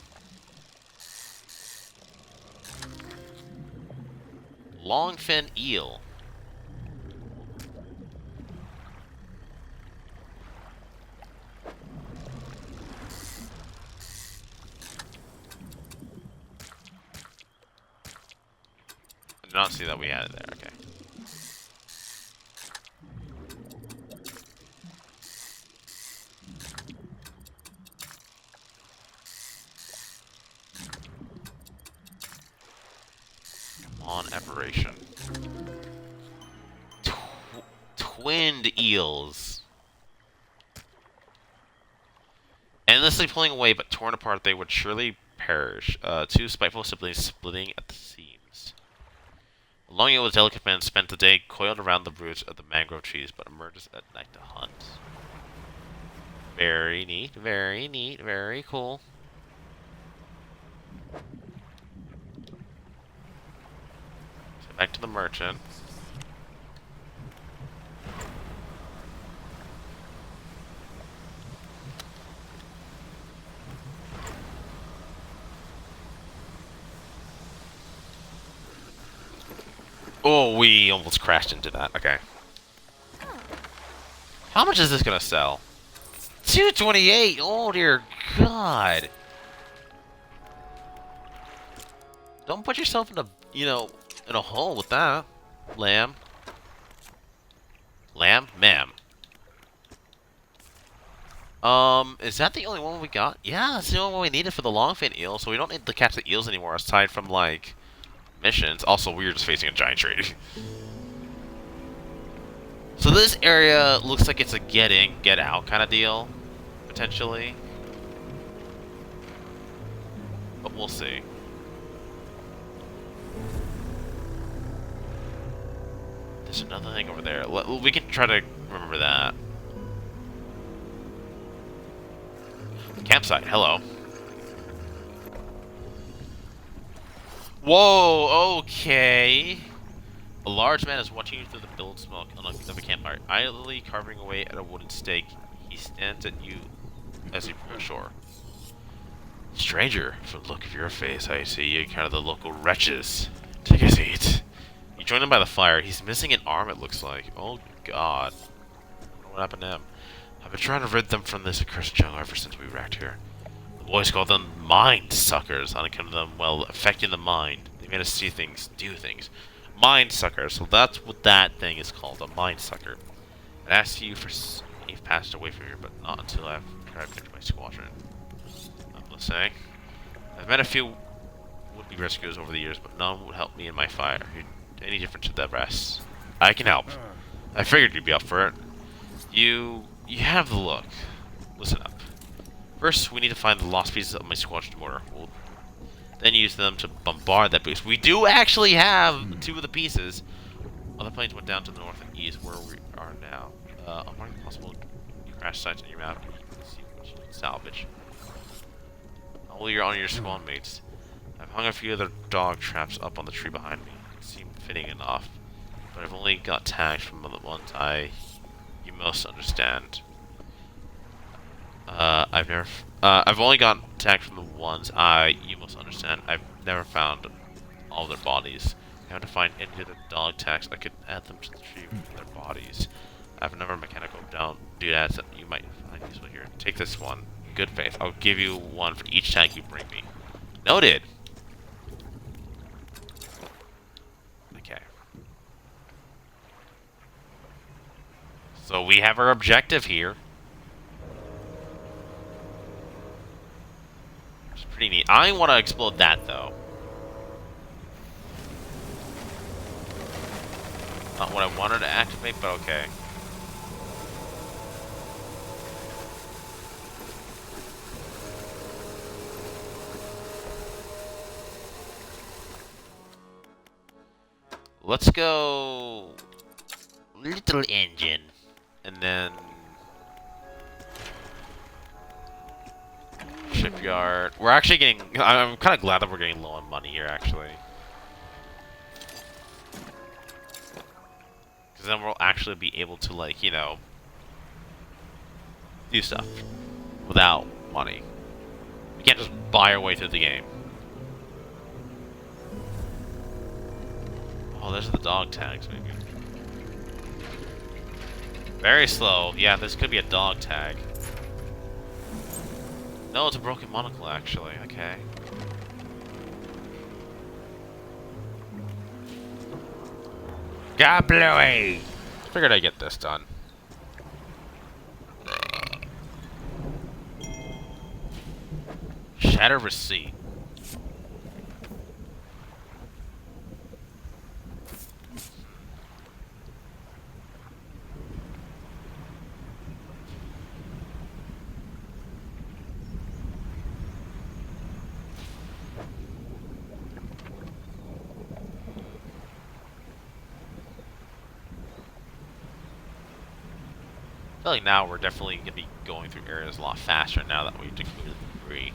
Longfin eel. I did not see that we had it there. Okay. On aberration. Twinned eels. Endlessly pulling away, but torn apart, they would surely perish. Two spiteful siblings splitting at the seams. A long-eared delicate man spent the day coiled around the roots of the mangrove trees, but emerges at night to hunt. Very neat, very neat, very cool. So back to the merchant. Oh, we almost crashed into that. Okay. How much is this gonna sell? 228. Oh dear God. Don't put yourself in a, in a hole with that, lamb. Lamb, ma'am. Is that the only one we got? Yeah, that's the only one we needed for the longfin eel, so we don't need to catch the eels anymore aside from, like, missions. Also, we were just facing a giant tree. So this area looks like it's a get in, get out kind of deal, potentially. But we'll see. There's another thing over there. We can try to remember that. Campsite, hello. Whoa, okay. A large man is watching you through the billowed smoke of a campfire, idly carving away at a wooden stake. He stands at you as you approach shore. Stranger, from the look of your face, I see you're kind of the local wretches. Take a seat. You join him by the fire. He's missing an arm, it looks like. Oh, God. I don't know what happened to him. I've been trying to rid them from this accursed jungle ever since we wrecked here. The boys call them mind suckers, on account of them, well, affecting the mind. They made us see things, do things. Mind sucker, so that's what that thing is called, a mind sucker. I asked you for safe passage away from here, but not until I've arrived into my squadron. I'm listening. I've met a few would-be rescuers over the years, but none would help me in my fire. You're any different to the rest. I can help. I figured you'd be up for it. You have the look. Listen up. First, we need to find the lost pieces of my squadron mortar. We'll then use them to bombard that boost. We do actually have 2 of the pieces. Other planes went down to the north and east, where we are now. I'll mark the possible crash sites on your map. You can see what you can salvage. While you're on your spawn mates, I've hung a few other dog traps up on the tree behind me. It seemed fitting enough, but I've only got tags from the ones you most understand. I've only got tagged from the ones you most understand. I've never found all their bodies. I have to find any of the dog tags. I could add them to the tree with their bodies. I have another mechanical doodads that you might find useful here. Take this one. Good faith. I'll give you one for each tag you bring me. Noted. Okay. So we have our objective here. Pretty neat. I want to explode that, though. Not what I wanted to activate, but okay. Let's go... Little engine. And then... Shipyard. We're actually getting... I'm kind of glad that we're getting low on money here, actually. Because then we'll actually be able to, like, do stuff without money. We can't just buy our way through the game. Oh, those are the dog tags, maybe. Very slow. Yeah, this could be a dog tag. No, it's a broken monocle, actually. Okay. God Bluey! Figured I'd get this done. Shatter receipt. feel like now we're definitely going to be going through areas a lot faster now that we've declared the debris.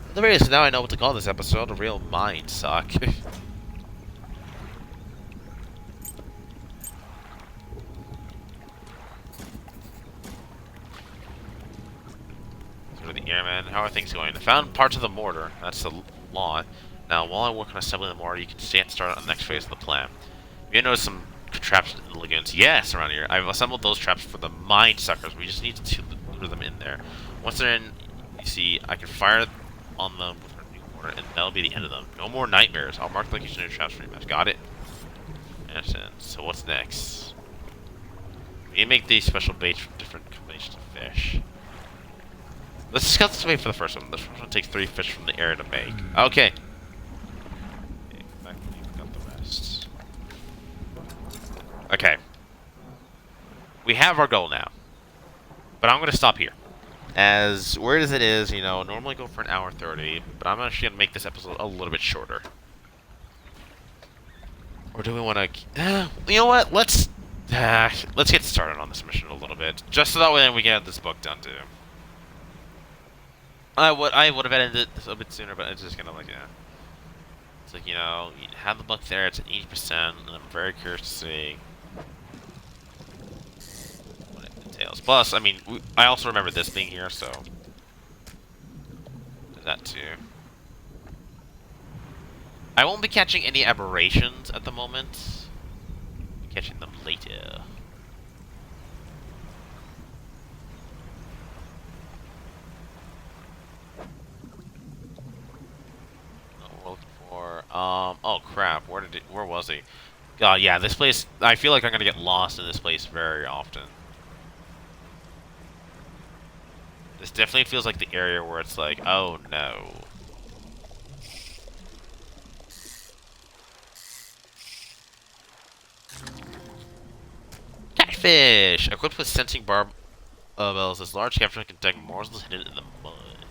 At the very least, now I know what to call this episode, a real mind suck. The airman. How are things going? I found parts of the mortar. That's the law. Now, while I work on assembling the mortar, you can start on the next phase of the plan. You notice some traps in the lagoons. Yes, around here. I've assembled those traps for the mine suckers. We just need to lure them in there. Once they're in, you see, I can fire on them with our new mortar, and that'll be the end of them. No more nightmares. I'll mark the location of traps for you, Matt. Got it? Yes, so what's next? We make these special baits from different combinations of fish. Let's discuss this way for the first one. The first one takes 3 fish from the area to make. Okay. Got the rest. Okay. We have our goal now. But I'm going to stop here. As weird as it is, you know, normally go for an hour 30, but I'm actually going to make this episode a little bit shorter. Or do we want to... you know what? Let's get started on this mission a little bit. Just so that way we get this book done too. I would have ended it a bit sooner, but it's just kind of like, yeah. It's like, you know, you have the book there, it's at 80%, and I'm very curious to see what it entails. Plus, I mean, I also remember this being here, so that too. I won't be catching any aberrations at the moment. I'll be catching them later. Oh crap, where was he? God, yeah, this place, I feel like I'm gonna get lost in this place very often. This definitely feels like the area where it's like, oh no. Catfish! Equipped with sensing barbells, this large catfish can detect morsels hidden in the mud.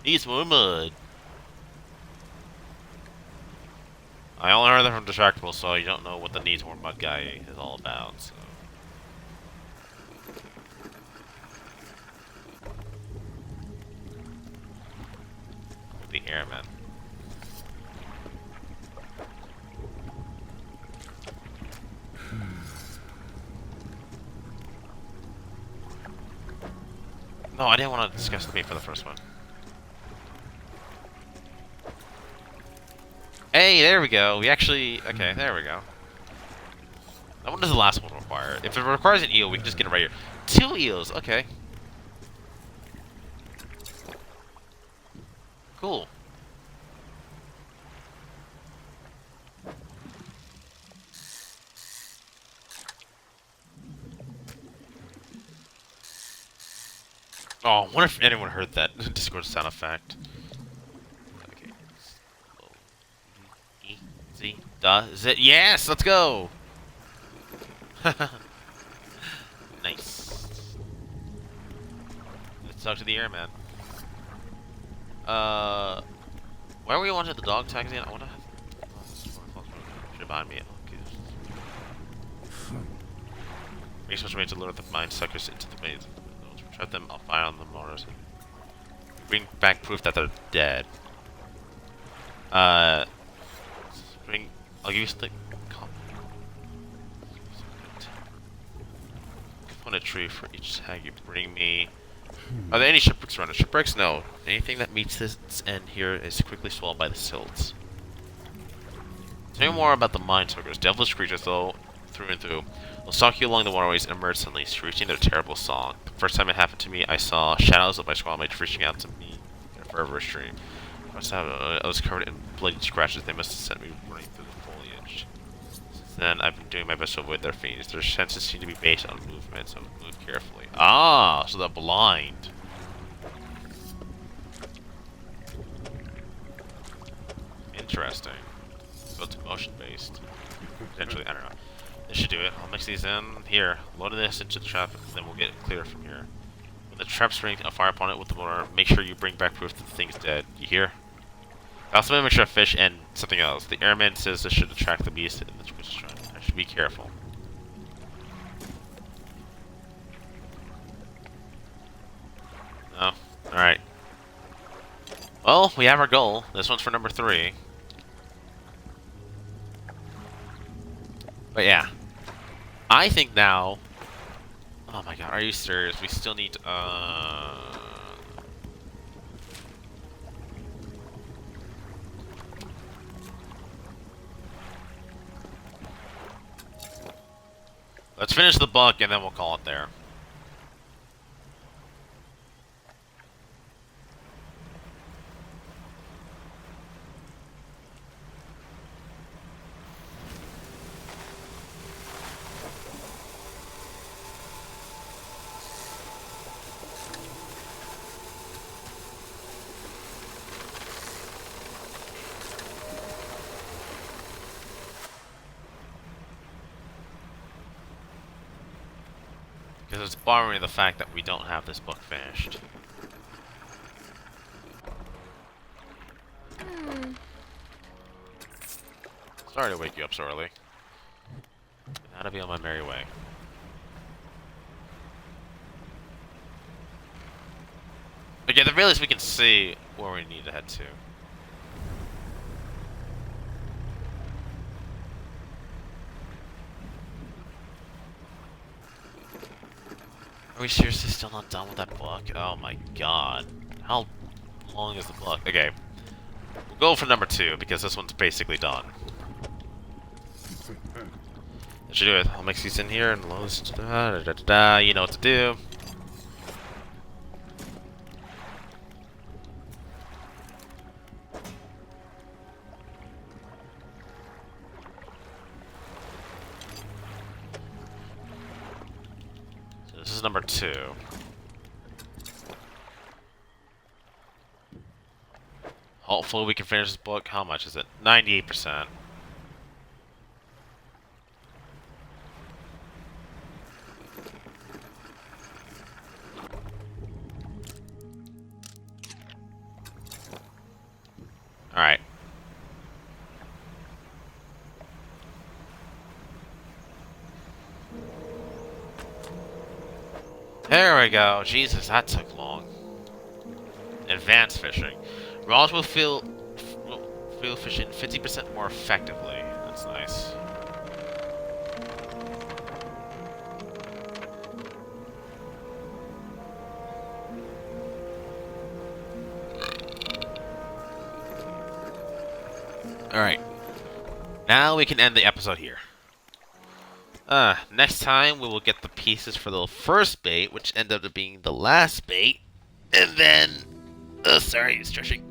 Needs more mud. I only heard that from Distractable, so you don't know what the needs more mud guy is all about, so. The airman. No, I didn't want to discuss the bait for the first one. Hey, there we go. We actually... Okay, there we go. Now, what does the last one require? If it requires an eel, we can just get it right here. 2 eels, okay. Cool. Oh, I wonder if anyone heard that Discord sound effect. Okay. Easy. Does it? Yes, let's go! Nice. Let's talk to the airman. Why are we wanting the dog tags again? I want to have... Should behind me. Make special way to lure the mine suckers into the maze. Trap them, I'll fire on the mortars. Bring back proof that they're dead. I'll give you something. On a tree for each tag you bring me. Are there any shipwrecks around? Shipwrecks? No. Anything that meets this end here is quickly swallowed by the silts. Tell me more about the mine suckers. Devilish creatures, though, through and through. They'll stalk you along the waterways and emerge suddenly, screeching their terrible song. The first time it happened to me, I saw shadows of my squad mates reaching out to me in a forever stream. I was covered in bloody scratches. They must have sent me running through the foliage. Since then, I've been doing my best to avoid their fiends. Their senses seem to be based on movement, so move carefully. Ah, so they're blind. Interesting. So it's motion-based. Potentially, I don't know. This should do it. I'll mix these in. Here, load this into the trap, and then we'll get it clear from here. When the trap springs a fire upon it with the mortar, make sure you bring back proof that the thing's dead. You hear? I also make sure fish and something else. The airman says this should attract the beast in the twisted strand. I should be careful. Oh, alright. Well, we have our goal. This one's for number 3. But yeah. I think now... Oh my god, are you serious? We still need to, Let's finish the book and then we'll call it there. Because it's bothering the fact that we don't have this book finished. Sorry to wake you up so early. Now to be on my merry way. Okay, at the very least we can see where we need to head to. Are we seriously still not done with that book? Oh my god. How long is the book? Okay. We'll go for number 2, because this one's basically done. That should do it. I'll mix these in here and load you know what to do. So this is number 2. Hopefully we can finish this book. How much is it? 98%. Alright. There we go. Jesus, that took long. Advanced fishing. Rods will feel fishing 50% more effectively. That's nice. Alright. Now we can end the episode here. Next time we will get the pieces for the first bait, which ended up being the last bait. And then... sorry, stretching.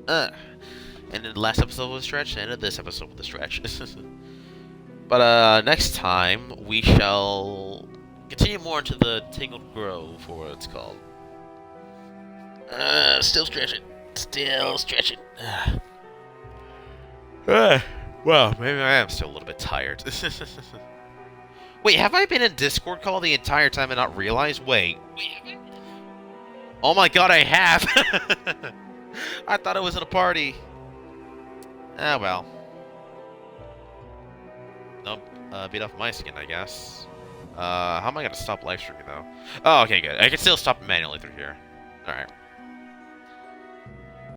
And then the last episode was stretch, and this episode with the stretch. But next time we shall continue more into the Tangled Grove, or what it's called. Still stretching. Still stretching. Well, maybe I am still a little bit tired. Wait, have I been in Discord call the entire time and not realized? Wait. Oh my god, I have! I thought it was at a party. Ah, well. Nope. Beat off my skin, I guess. How am I gonna stop live streaming, though? Oh, okay, good. I can still stop manually through here. Alright.